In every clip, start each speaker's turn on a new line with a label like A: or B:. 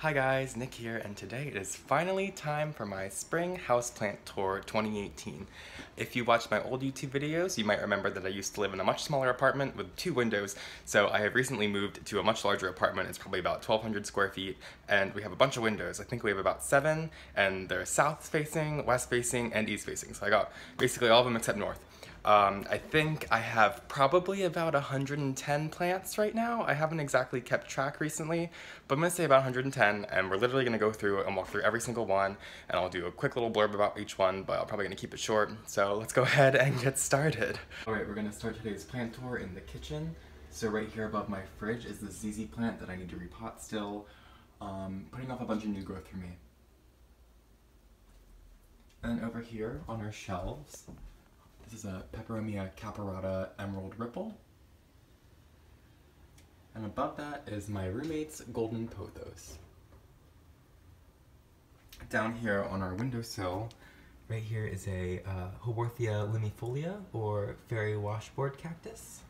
A: Hi guys, Nick here, and today it is finally time for my Spring Houseplant Tour 2018. If you watched my old YouTube videos, you might remember that I used to live in a much smaller apartment with 2 windows, so I have recently moved to a much larger apartment. It's probably about 1,200 square feet, and we have a bunch of windows. I think we have about 7, and they're south facing, west facing, and east facing, so I got basically all of them except north. I think I have probably about 110 plants right now. I haven't exactly kept track recently, but I'm gonna say about 110, and we're literally gonna go through and walk through every single one, and I'll do a quick little blurb about each one, but I'm probably gonna keep it short, so let's go ahead and get started. Alright, we're gonna start today's plant tour in the kitchen. So right here above my fridge is the ZZ plant that I need to repot still, putting off a bunch of new growth for me. And over here on our shelves, this is a Peperomia caparata Emerald Ripple. And above that is my roommate's Golden Pothos. Down here on our windowsill, right here is a Haworthia limifolia, or fairy washboard cactus.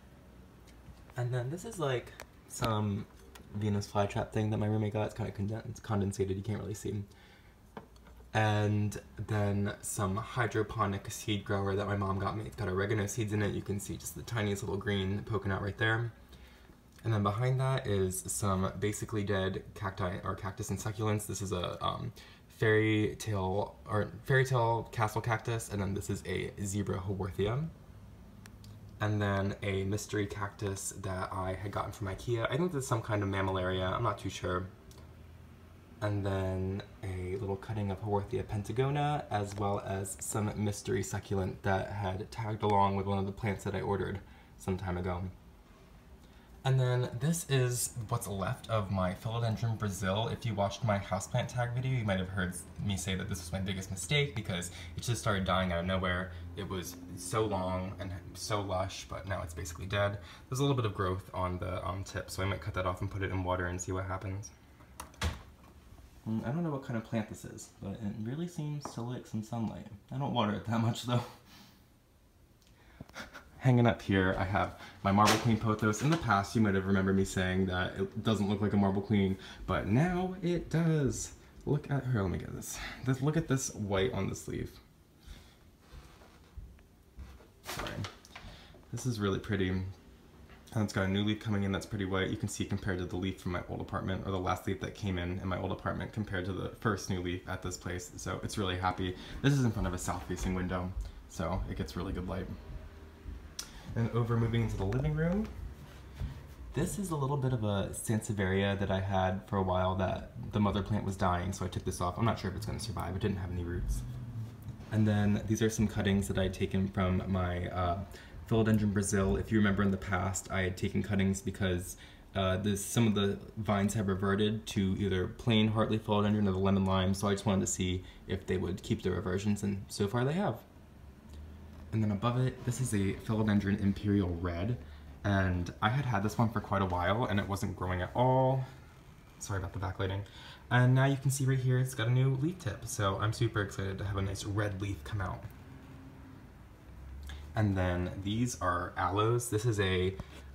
A: And then this is like some Venus flytrap thing that my roommate got. It's kind of condensated, you can't really see. And then some hydroponic seed grower that my mom got me. It's got oregano seeds in it. You can see just the tiniest little green poking out right there. And then behind that is some basically dead cacti, or cactus and succulents. This is a fairy tale castle cactus, and then this is a zebra Haworthia. And then a mystery cactus that I had gotten from IKEA. I think this is some kind of mammillaria, I'm not too sure. And then a little cutting of Haworthia pentagona, as well as some mystery succulent that had tagged along with one of the plants that I ordered some time ago. And then this is what's left of my Philodendron Brazil. If you watched my houseplant tag video, you might have heard me say that this was my biggest mistake because it just started dying out of nowhere. It was so long and so lush, but now it's basically dead. There's a little bit of growth on the tip, so I might cut that off and put it in water and see what happens. I don't know what kind of plant this is, but it really seems to like some sunlight. I don't water it that much though. Hanging up here, I have my Marble Queen Pothos. In the past, you might have remembered me saying that it doesn't look like a Marble Queen, but now it does. Look at her, let me get this. Look at this white on the sleeve. Sorry. This is really pretty. And it's got a new leaf coming in that's pretty white. You can see compared to the leaf from my old apartment, or the last leaf that came in my old apartment compared to the first new leaf at this place. So it's really happy. This is in front of a south-facing window, so it gets really good light. And over moving into the living room, this is a little bit of a Sansevieria that I had for a while that the mother plant was dying, so I took this off. I'm not sure if it's going to survive. It didn't have any roots. And then these are some cuttings that I had taken from my Philodendron Brazil. If you remember in the past, I had taken cuttings because some of the vines have reverted to either plain Hartley Philodendron or the lemon lime, so I just wanted to see if they would keep their reversions, and so far they have. And then above it, this is a Philodendron Imperial Red, and I had this one for quite a while and it wasn't growing at all. Sorry about the backlighting. And now you can see right here it's got a new leaf tip, so I'm super excited to have a nice red leaf come out. And then these are aloes. This is a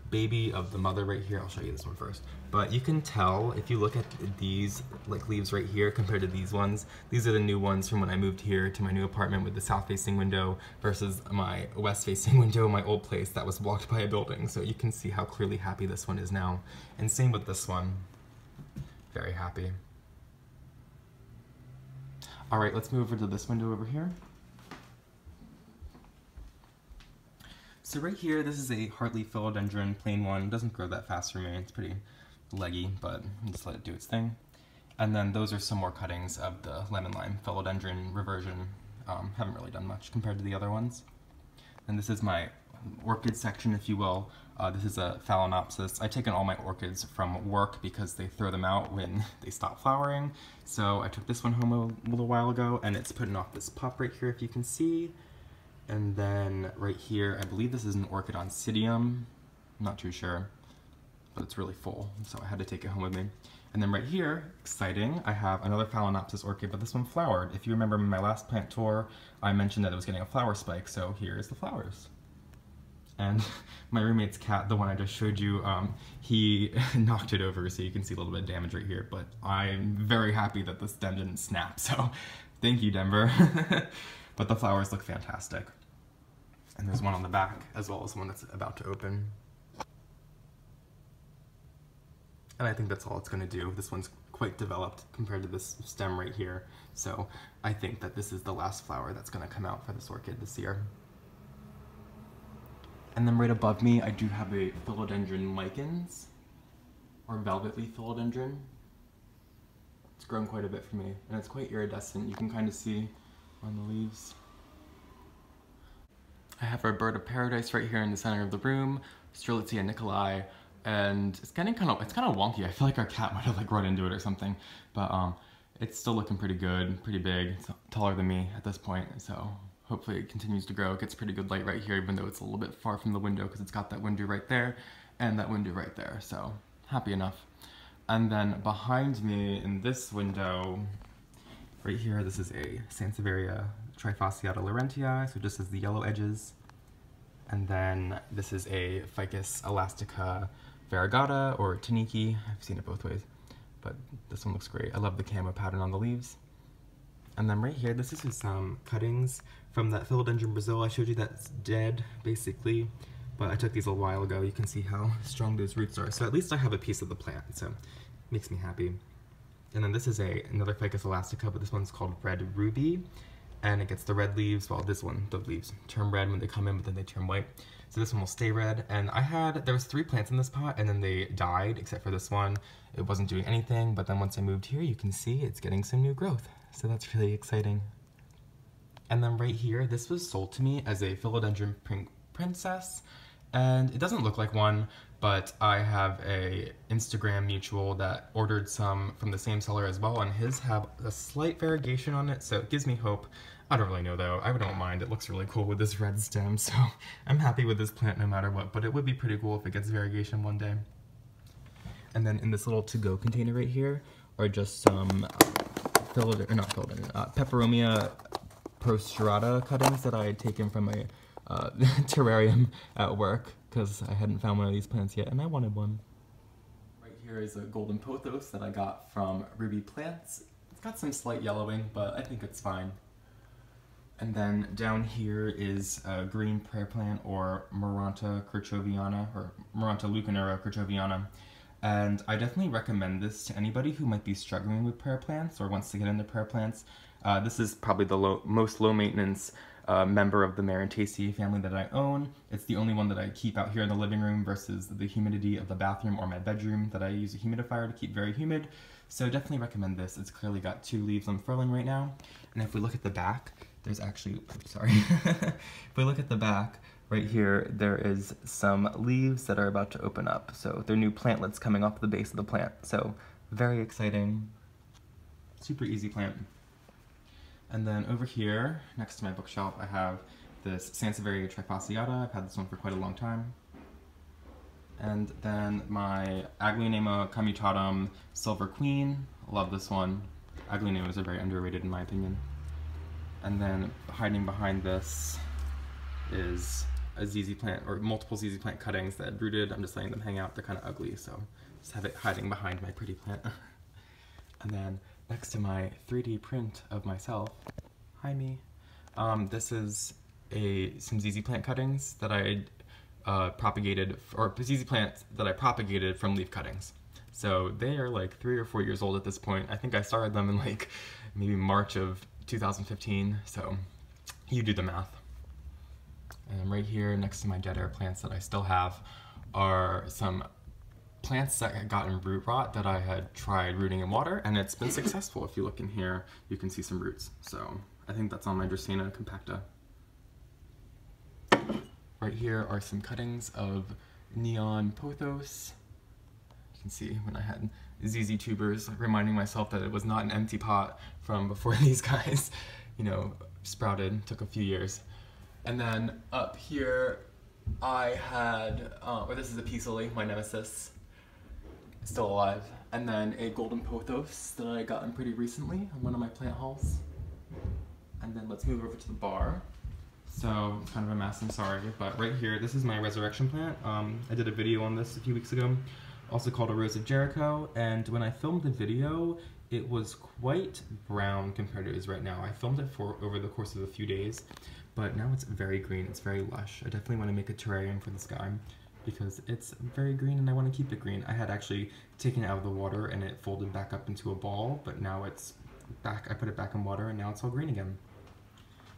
A: baby of the mother right here. I'll show you this one first. But you can tell if you look at these like leaves right here compared to these ones. These are the new ones from when I moved here to my new apartment with the south-facing window versus my west-facing window in my old place that was blocked by a building. So you can see how clearly happy this one is now. And same with this one. Very happy. All right, let's move over to this window over here. So right here, this is a Hartley Philodendron, plain one. It doesn't grow that fast for me. It's pretty leggy, but just let it do its thing. And then those are some more cuttings of the lemon lime Philodendron reversion. Haven't really done much compared to the other ones. And this is my orchid section, if you will. This is a Phalaenopsis. I've taken all my orchids from work because they throw them out when they stop flowering. So I took this one home a little while ago, and it's putting off this pop right here, if you can see. And then right here, I believe this is an Orchid Oncidium. I'm not too sure, but it's really full, so I had to take it home with me. And then right here, exciting, I have another Phalaenopsis orchid, but this one flowered. If you remember in my last plant tour, I mentioned that it was getting a flower spike, so here's the flowers. And my roommate's cat, the one I just showed you, he knocked it over, so you can see a little bit of damage right here, but I'm very happy that the stem didn't snap, so thank you, Denver. But the flowers look fantastic. And there's one on the back, as well as one that's about to open. And I think that's all it's going to do. This one's quite developed compared to this stem right here, so I think that this is the last flower that's going to come out for this orchid this year. And then right above me, I do have a philodendron lichens, or velvet leaf philodendron. It's grown quite a bit for me, and it's quite iridescent. You can kind of see on the leaves. I have our bird of paradise right here in the center of the room, Strelitzia Nicolai, and it's kind of wonky. I feel like our cat might have like run into it or something, but it's still looking pretty good, pretty big. It's taller than me at this point, so hopefully it continues to grow. It gets pretty good light right here, even though it's a little bit far from the window because it's got that window right there and that window right there, so happy enough. And then behind me in this window, right here, this is a Sansevieria trifasciata laurentii, so just as the yellow edges. And then this is a Ficus elastica variegata, or Taniki. I've seen it both ways, but this one looks great. I love the camo pattern on the leaves. And then right here, this is just some cuttings from that Philodendron Brazil I showed you that's dead, basically. But I took these a while ago. You can see how strong those roots are. So at least I have a piece of the plant, so it makes me happy. And then this is another Ficus elastica, but this one's called Red Ruby. And it gets the red leaves, well this one, the leaves turn red when they come in, but then they turn white. So this one will stay red. And there was 3 plants in this pot, and then they died, except for this one. It wasn't doing anything, but then once I moved here, you can see it's getting some new growth. So that's really exciting. And then right here, this was sold to me as a Philodendron Princess, and it doesn't look like one, but I have a Instagram mutual that ordered some from the same seller as well, and his have a slight variegation on it, so it gives me hope. I don't really know though, I don't mind, it looks really cool with this red stem, so I'm happy with this plant no matter what, but it would be pretty cool if it gets variegation one day. And then in this little to-go container right here are just some Peperomia prostrata cuttings that I had taken from a terrarium at work because I hadn't found one of these plants yet and I wanted one. Right here is a golden pothos that I got from Ruby Plants. It's got some slight yellowing, but I think it's fine. And then down here is a green prayer plant, or Maranta kirchoviana, or Maranta leucanura kirchoviana. And I definitely recommend this to anybody who might be struggling with prayer plants or wants to get into prayer plants. This is probably the most low maintenance member of the Marantaceae family that I own. It's the only one that I keep out here in the living room versus the humidity of the bathroom or my bedroom that I use a humidifier to keep very humid. So definitely recommend this. It's clearly got 2 leaves unfurling right now. And if we look at the back, there's actually, oops, sorry. If we look at the back, right here, there is some leaves that are about to open up. So they're new plantlets coming off the base of the plant. So very exciting. Super easy plant. And then over here, next to my bookshelf, I have this Sansevieria trifasciata. I've had this one for quite a long time. And then my Aglaonema commutatum Silver Queen. Love this one. Aglaonemas are very underrated in my opinion. And then hiding behind this is a ZZ plant, or multiple ZZ plant cuttings that rooted. I'm just letting them hang out. They're kind of ugly, so just have it hiding behind my pretty plant. And then next to my 3D print of myself, hi me, this is some ZZ plant cuttings that I propagated, or ZZ plants that I propagated from leaf cuttings. So they are like 3 or 4 years old at this point. I think I started them in like maybe March of 2015, so you do the math. And right here next to my dead air plants that I still have are some plants that got in root rot that I had tried rooting in water, and it's been successful. If you look in here, you can see some roots. So I think that's on my Dracaena compacta. Right here are some cuttings of neon pothos. You can see when I had ZZ tubers, reminding myself that it was not an empty pot from before these guys, you know, sprouted. Took a few years. And then up here, I had, this is a Peace Lily, my nemesis, still alive. And then a golden pothos that I gotten pretty recently on one of my plant hauls. And then let's move over to the bar. So it's kind of a mess, I'm sorry, but right here, this is my resurrection plant. I did a video on this a few weeks ago, also called A Rose of Jericho, and when I filmed the video, it was quite brown compared to it is right now. I filmed it for over the course of a few days, but now it's very green, it's very lush. I definitely want to make a terrarium for this guy because it's very green and I want to keep it green. I had actually taken it out of the water and it folded back up into a ball, but now it's back, I put it back in water and now it's all green again.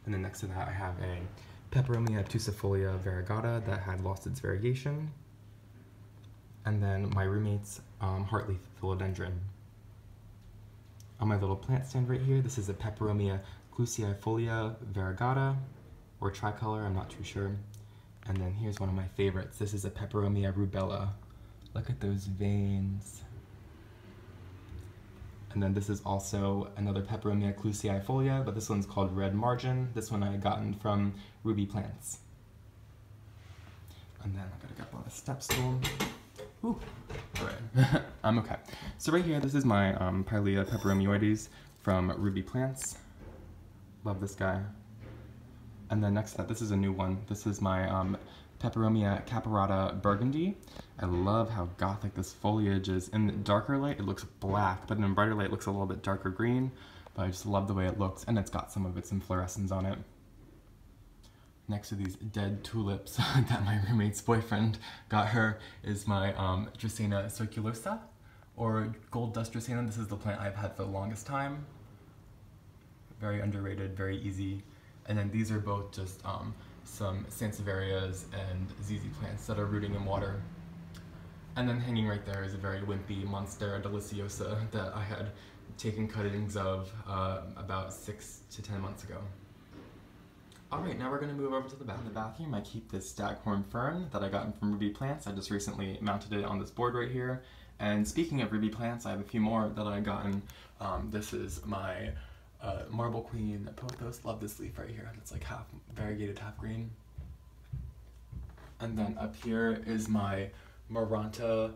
A: And then next to that I have a Peperomia tussifolia variegata that had lost its variegation. And then my roommate's heartleaf philodendron. On my little plant stand right here, this is a Peperomia clusiifolia variegata, or tricolor, I'm not too sure. And then here's one of my favorites. This is a Peperomia rubella. Look at those veins. And then this is also another Peperomia clusiifolia, but this one's called Red Margin. This one I had gotten from Ruby Plants. And then I gotta get up on a step stool. Ooh, all right, I'm okay. So right here, this is my Pilea peperomioides from Ruby Plants. Love this guy. And then next to that, this is a new one. This is my Peperomia caparata burgundy. I love how gothic this foliage is. In the darker light, it looks black, but in brighter light, it looks a little bit darker green. But I just love the way it looks, and it's got some of its inflorescence on it. Next to these dead tulips that my roommate's boyfriend got her is my Dracaena circulosa, or gold dust Dracaena. This is the plant I've had for the longest time. Very underrated, very easy. And then these are both just some Sansevierias and ZZ plants that are rooting in water. And then hanging right there is a very wimpy Monstera deliciosa that I had taken cuttings of about 6 to 10 months ago. Alright, now we're going to move over to the bathroom. In the bathroom, I keep this staghorn fern that I got from Ruby Plants. I just recently mounted it on this board right here. And speaking of Ruby Plants, I have a few more that I gotten. This is my Marble Queen pothos. Love this leaf right here. It's like half variegated, half green. And then up here is my Maranta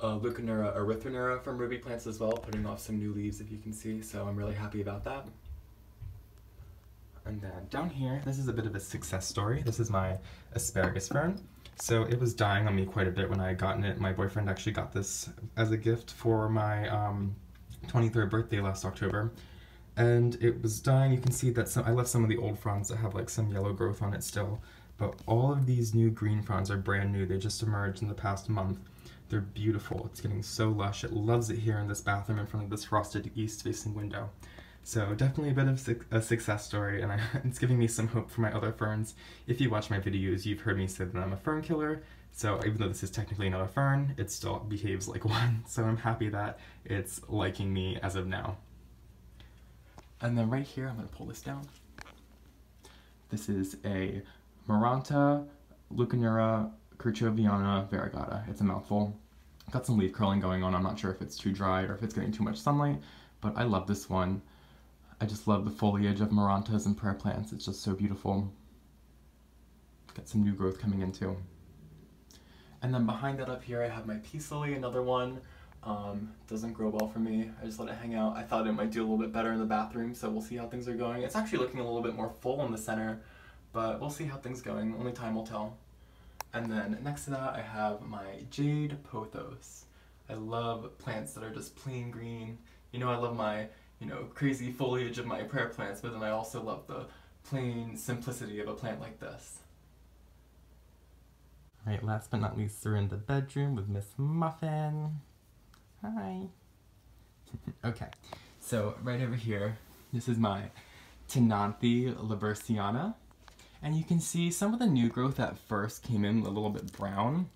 A: Leuconura erythronera from Ruby Plants as well, putting off some new leaves if you can see, so I'm really happy about that. And then down here, this is a bit of a success story. This is my asparagus fern. So it was dying on me quite a bit when I had gotten it. My boyfriend actually got this as a gift for my 23rd birthday last October. And it was dying. You can see that I left some of the old fronds that have like some yellow growth on it still. But all of these new green fronds are brand new. They just emerged in the past month. They're beautiful. It's getting so lush. It loves it here in this bathroom in front of this frosted east-facing window. So definitely a bit of a success story, and it's giving me some hope for my other ferns. If you watch my videos, you've heard me say that I'm a fern killer, so even though this is technically not a fern, it still behaves like one, so I'm happy that it's liking me as of now. And then right here, I'm going to pull this down. This is a Maranta Leuconura Kirchoviana variegata. It's a mouthful. Got some leaf curling going on. I'm not sure if it's too dry or if it's getting too much sunlight, but I love this one. I just love the foliage of Marantas and prayer plants. It's just so beautiful. Got some new growth coming in too. And then behind that up here, I have my peace lily, another one. Doesn't grow well for me. I just let it hang out. I thought it might do a little bit better in the bathroom, so we'll see how things are going. It's actually looking a little bit more full in the center, but we'll see how things are going. Only time will tell. And then next to that, I have my jade pothos. I love plants that are just plain green. You know, I love my crazy foliage of my prayer plants, but then I also love the plain simplicity of a plant like this. Alright, last but not least, we're in the bedroom with Miss Muffin. Hi. Okay, so right over here, this is my Tenanthe Liberciana. And you can see some of the new growth at first came in a little bit brown,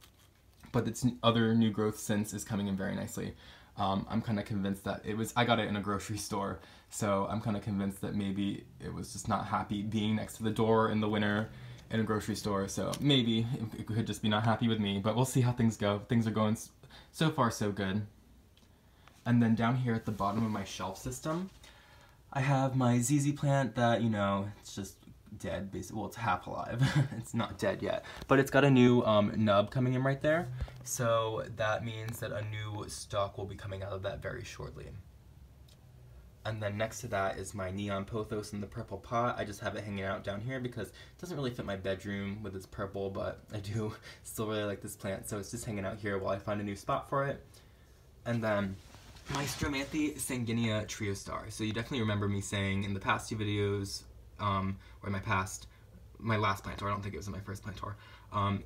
A: but its other new growth since is coming in very nicely. I'm kind of convinced that I got it in a grocery store, so I'm kind of convinced that maybe it was just not happy being next to the door in the winter in a grocery store, so maybe it could just be not happy with me, but we'll see how things go. Things are going so far so good. And then down here at the bottom of my shelf system, I have my ZZ plant that, it's just dead, basically. Well, it's half alive. It's not dead yet, but it's got a new nub coming in right there, so that means that a new stalk will be coming out of that very shortly. And then next to that is my neon pothos in the purple pot. I just have it hanging out down here because it doesn't really fit my bedroom with its purple, but I do still really like this plant, so it's just hanging out here while I find a new spot for it. And then my Stromanthe Sanguinea Trio Star. So you definitely remember me saying in the past two videos, or my last plant tour, I don't think it was in my first plant tour,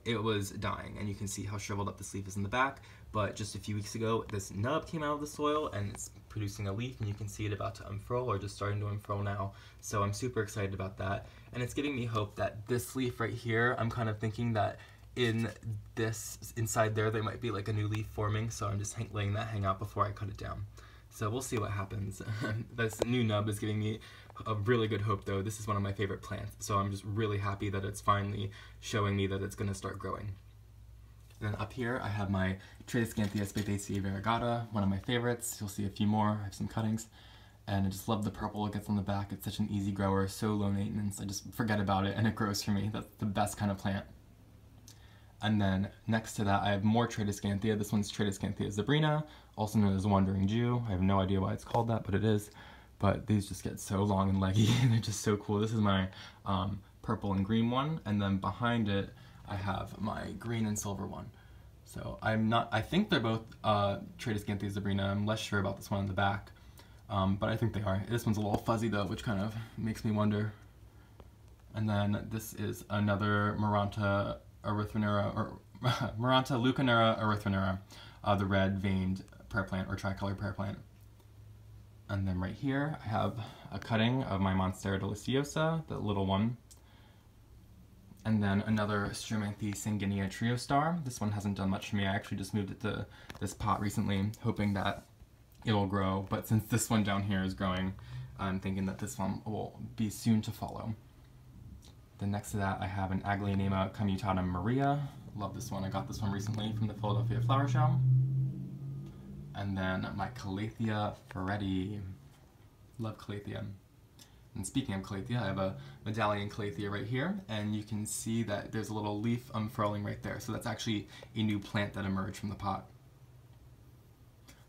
A: it was dying, and you can see how shriveled up this leaf is in the back. But just a few weeks ago, this nub came out of the soil and it's producing a leaf, and you can see it about to unfurl or just starting to unfurl now. So I'm super excited about that, and it's giving me hope that this leaf right here, I'm kind of thinking that inside there might be like a new leaf forming, so I'm just letting that hang out before I cut it down. So we'll see what happens. This new nub is giving me a really good hope though. This is one of my favorite plants, so I'm just really happy that it's finally showing me that it's going to start growing. Then up here I have my Tradescanthia Spathaceae variegata, one of my favorites. You'll see a few more. I have some cuttings. And I just love the purple it gets on the back. It's such an easy grower, so low maintenance. I just forget about it and it grows for me. That's the best kind of plant. And then next to that I have more Tradescanthia. This one's Tradescanthia zebrina, also known as Wandering Jew. I have no idea why it's called that, but it is. But these just get so long and leggy and they're just so cool. This is my purple and green one, and then behind it I have my green and silver one. So I think they're both Tradescanthia zebrina. I'm less sure about this one in the back, but I think they are. This one's a little fuzzy though, which kind of makes me wonder. And then this is another Maranta erythronera, or Maranta leuconera erythronera, the red veined pear plant or tricolor pear plant. And then right here I have a cutting of my Monstera deliciosa, the little one. And then another Stromanthe Sanguinea Trio Star. This one hasn't done much for me. I actually just moved it to this pot recently, hoping that it'll grow. But since this one down here is growing, I'm thinking that this one will be soon to follow. Then next to that I have an Aglaonema commutatum Maria. Love this one. I got this one recently from the Philadelphia Flower Show. And then my Calathea Ferretti. Love Calathea. And speaking of Calathea, I have a medallion Calathea right here, and you can see that there's a little leaf unfurling right there. So that's actually a new plant that emerged from the pot.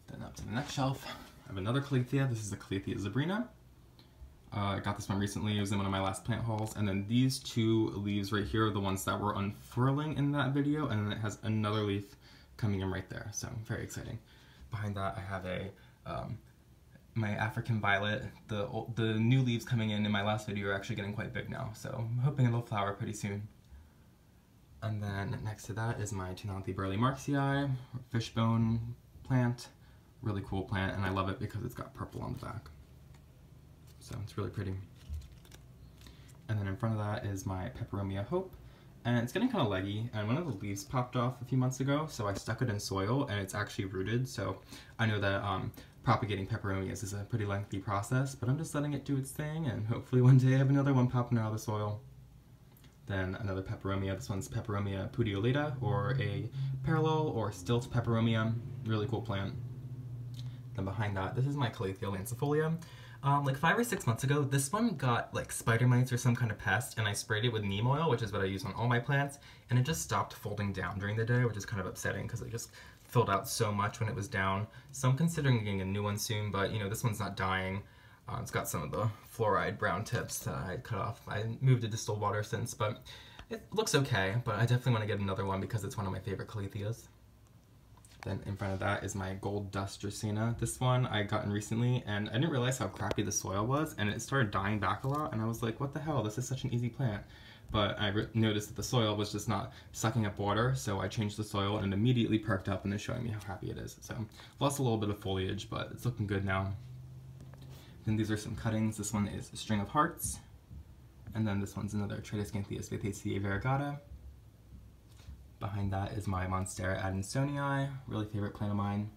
A: Then up to the next shelf, I have another Calathea. This is a Calathea zebrina. I got this one recently. It was in one of my last plant hauls. And then these two leaves right here are the ones that were unfurling in that video, and then it has another leaf coming in right there. So very exciting. Behind that, I have my African violet. The new leaves coming in my last video are actually getting quite big now, so I'm hoping it'll flower pretty soon. And then next to that is my Tenanthe Burley Marxii, fishbone plant. Really cool plant, and I love it because it's got purple on the back. So it's really pretty. And then in front of that is my Peperomia Hope. And it's getting kind of leggy, and one of the leaves popped off a few months ago, so I stuck it in soil, and it's actually rooted, so I know that propagating peperomias is a pretty lengthy process, but I'm just letting it do its thing, and hopefully one day I have another one popping out of the soil. Then another peperomia. This one's Peperomia pudiolata, or a parallel or stilt peperomia. Really cool plant. Then behind that, this is my Calathea lancifolia. Like 5 or 6 months ago, this one got like spider mites or some kind of pest, and I sprayed it with neem oil, which is what I use on all my plants, and it just stopped folding down during the day, which is kind of upsetting because it just filled out so much when it was down. So I'm considering getting a new one soon, but you know, this one's not dying. It's got some of the fluoride brown tips that I cut off. I moved to distilled water since, but it looks okay, but I definitely want to get another one because it's one of my favorite Calatheas. Then in front of that is my Gold Dust Dracaena. This one I gotten recently, and I didn't realize how crappy the soil was, and it started dying back a lot, and I was like, what the hell, this is such an easy plant. But I noticed that the soil was just not sucking up water, so I changed the soil and it immediately perked up and is showing me how happy it is. So lost a little bit of foliage, but it's looking good now. Then these are some cuttings. This one is String of Hearts, and then this one's another Tradescanthia Spathaceae variegata. Behind that is my Monstera adansonii, really favorite plant of mine.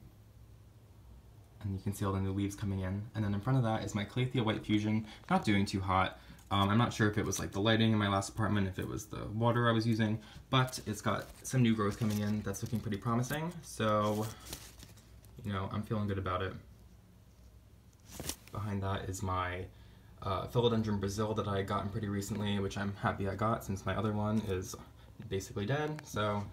A: And you can see all the new leaves coming in. And then in front of that is my Calathea White Fusion. Not doing too hot. I'm not sure if it was like the lighting in my last apartment, if it was the water I was using, but it's got some new growth coming in that's looking pretty promising. So, you know, I'm feeling good about it. Behind that is my Philodendron Brazil that I gotten pretty recently, which I'm happy I got since my other one is basically dead, so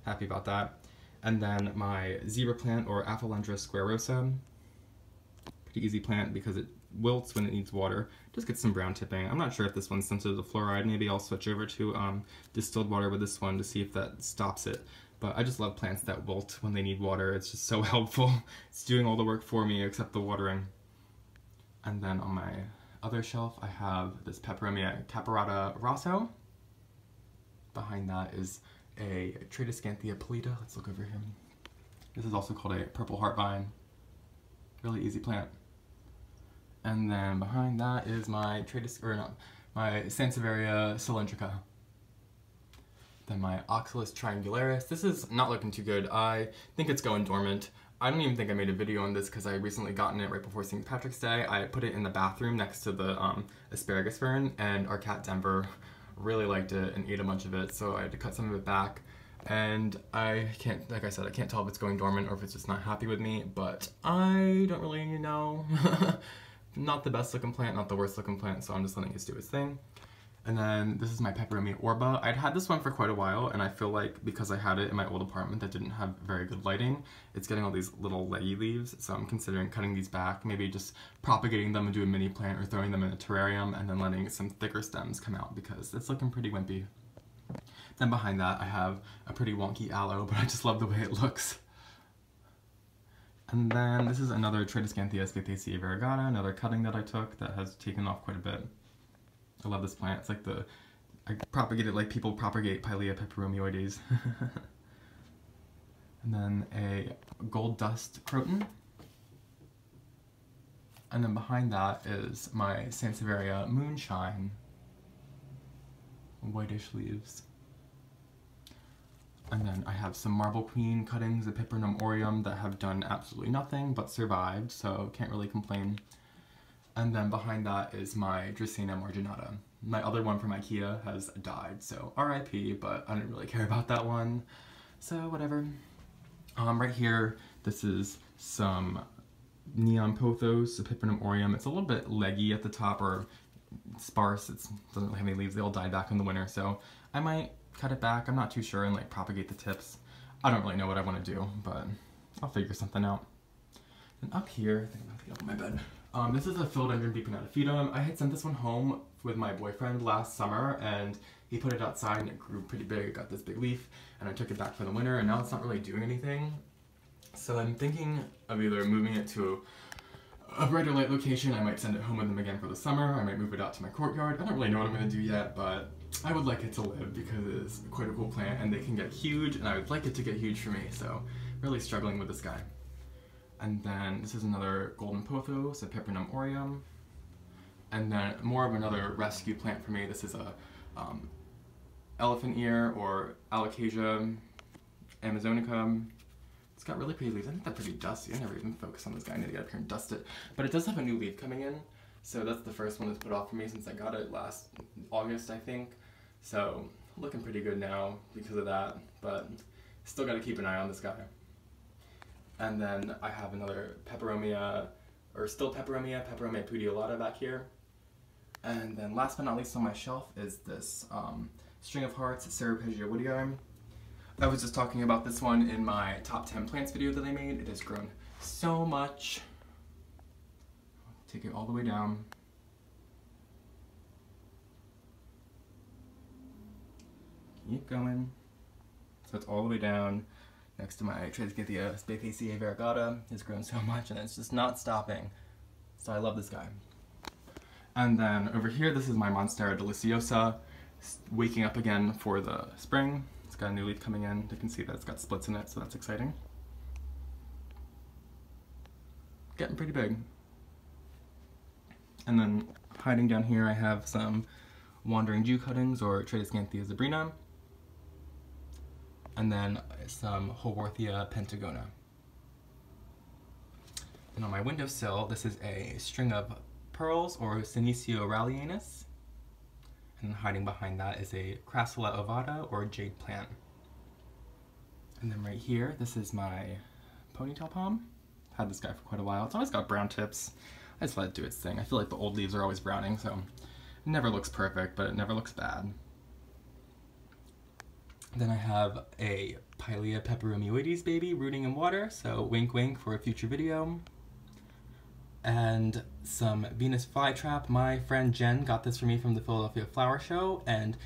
A: happy about that. And then my zebra plant, or Aphelendra squarosa, Pretty easy plant because it wilts when it needs water. Just get some brown tipping. I'm not sure if this one's sensitive to fluoride. Maybe I'll switch over to distilled water with this one to see if that stops it. But I just love plants that wilt when they need water. It's just so helpful. It's doing all the work for me except the watering. And then on my other shelf, I have this Peperomia caparata rosso. Behind that is a Tradescanthia pallida. Let's look over here. This is also called a purple heart vine. Really easy plant. And then behind that is my my Sansevieria cylindrica. Then my Oxalis triangularis. This is not looking too good. I think it's going dormant. I don't even think I made a video on this because I recently gotten it right before St. Patrick's Day. I put it in the bathroom next to the asparagus fern, and our cat Denver really liked it and ate a bunch of it, so I had to cut some of it back. And I can't, like I said, I can't tell if it's going dormant or if it's just not happy with me, but I don't really know. Not the best looking plant, not the worst looking plant, so I'm just letting it do its thing. And then this is my Peperomia orba. I'd had this one for quite a while, and I feel like because I had it in my old apartment that didn't have very good lighting, it's getting all these little leggy leaves, so I'm considering cutting these back, maybe just propagating them into a mini plant or throwing them in a terrarium and then letting some thicker stems come out because it's looking pretty wimpy. Then behind that I have a pretty wonky aloe, but I just love the way it looks. And then this is another Tradescanthia spathacea variegata, another cutting that I took that has taken off quite a bit. I love this plant. It's like I propagate it like people propagate Pilea peperomioides. And then a gold dust croton. And then behind that is my Sansevieria moonshine. Whitish leaves. And then I have some Marble Queen cuttings of Pipernum aureum that have done absolutely nothing but survived, so can't really complain. And then behind that is my Dracaena marginata. My other one from IKEA has died, so RIP, but I didn't really care about that one, so whatever. Right here, this is some Neon Pothos, a Pipernum aureum. It's a little bit leggy at the top, or sparse. It doesn't really have any leaves. They all died back in the winter, so I might cut it back. I'm not too sure, and like propagate the tips. I don't really know what I want to do, but I'll figure something out. And up here, I think I'm gonna up on my bed. This is a Philodendron bipinnatophytum. I had sent this one home with my boyfriend last summer, and he put it outside and it grew pretty big. It got this big leaf, and I took it back for the winter, and now it's not really doing anything. So I'm thinking of either moving it to a brighter light location. I might send it home with him again for the summer. I might move it out to my courtyard. I don't really know what I'm going to do yet, but I would like it to live because it is quite a cool plant, and they can get huge, and I would like it to get huge for me, so really struggling with this guy. And then this is another golden pothos, a Pipernum aureum. And then more of another rescue plant for me. This is a elephant ear, or Alocasia amazonica. It's got really pretty leaves. I think they're pretty dusty. I never even focused on this guy. I need to get up here and dust it. But it does have a new leaf coming in. So that's the first one that's put off for me since I got it last August, I think. So looking pretty good now because of that. But still got to keep an eye on this guy. And then I have another Peperomia, or still Peperomia pudiolata back here. And then last but not least on my shelf is this String of Hearts, Ceropegia woodii. I was just talking about this one in my top 10 plants video that I made. It has grown so much. Take it all the way down. Keep going. So it's all the way down next to my Tradescanthia spathacea variegata. It's grown so much and it's just not stopping. So I love this guy. And then over here, this is my Monstera deliciosa, waking up again for the spring. It's got a new leaf coming in. You can see that it's got splits in it, so that's exciting. Getting pretty big. And then hiding down here, I have some Wandering Jew cuttings, or Tradescanthia zebrina. And then some Howarthia pentagona. And on my windowsill, this is a string of pearls, or Senecio rallianus. And hiding behind that is a Crassula ovata, or jade plant. And then right here, this is my ponytail palm. I've had this guy for quite a while. It's always got brown tips. I just let it do its thing. I feel like the old leaves are always browning, so it never looks perfect, but it never looks bad. Then I have a Pilea peperomioides baby rooting in water, so wink wink for a future video. and some Venus flytrap. My friend Jen got this for me from the Philadelphia Flower Show, and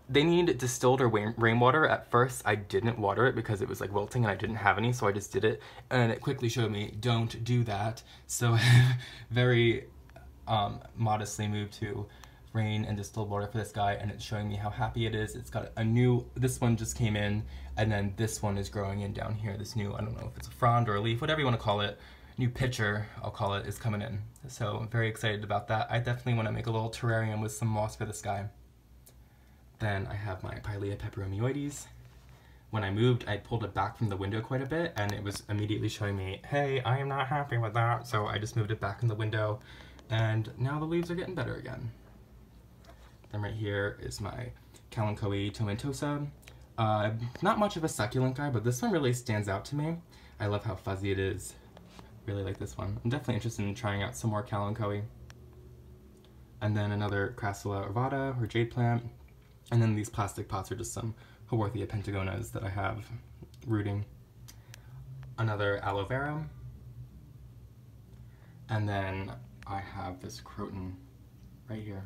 A: they need distilled or rainwater. At first, I didn't water it because it was like wilting and I didn't have any, so I just did it, and it quickly showed me, don't do that. So very modestly moved to rain and distilled water for this guy, and it's showing me how happy it is. It's got a new, this one just came in, and then this one is growing in down here. This new, I don't know if it's a frond or a leaf, whatever you want to call it, new pitcher, I'll call it, is coming in. So I'm very excited about that. I definitely want to make a little terrarium with some moss for this guy. Then I have my Pilea peperomioides. When I moved, I pulled it back from the window quite a bit, and it was immediately showing me, hey, I am not happy with that. So I just moved it back in the window, and now the leaves are getting better again. Then right here is my Kalanchoe tomentosa. Not much of a succulent guy, but this one really stands out to me. I love how fuzzy it is. Really like this one. I'm definitely interested in trying out some more Kalanchoe. And then another Crassula orvata, or jade plant. And then these plastic pots are just some Haworthia pentagonas that I have rooting. Another aloe vera. And then I have this croton right here.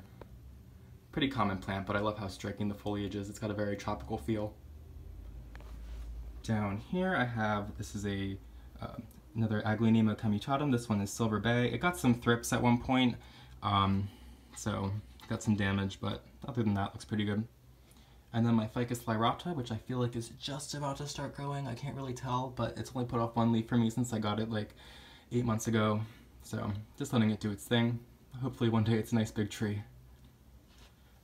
A: Pretty common plant, but I love how striking the foliage is. It's got a very tropical feel. Down here I have, this is a another Aglaonema commutatum. This one is Silver Bay. It got some thrips at one point, so got some damage, but other than that, looks pretty good. And then my Ficus lyrata, which I feel like is just about to start growing. I can't really tell, but it's only put off one leaf for me since I got it like 8 months ago. So just letting it do its thing. Hopefully one day it's a nice big tree.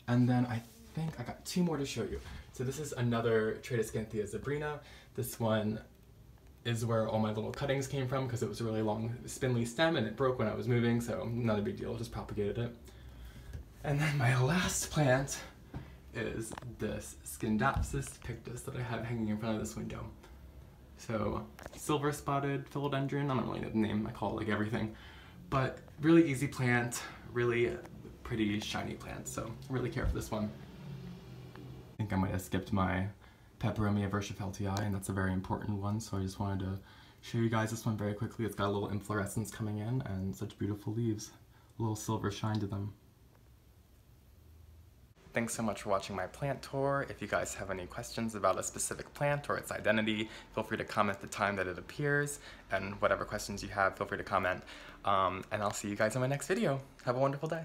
A: And then I think I got 2 more to show you. So this is another Tradescanthia zebrina. This one is where all my little cuttings came from because it was a really long spindly stem and it broke when I was moving, so not a big deal, just propagated it. And then my last plant is this Scindapsus pictus that I have hanging in front of this window. So silver spotted philodendron, I don't really know the name, I call it like everything. But really easy plant, really pretty shiny plant, so I really care for this one. I think I might have skipped my Peperomia versifeltii, and that's a very important one, so I just wanted to show you guys this one very quickly. It's got a little inflorescence coming in and such beautiful leaves. A little silver shine to them. Thanks so much for watching my plant tour. If you guys have any questions about a specific plant or its identity, feel free to comment the time that it appears, and whatever questions you have, feel free to comment. And I'll see you guys in my next video. Have a wonderful day.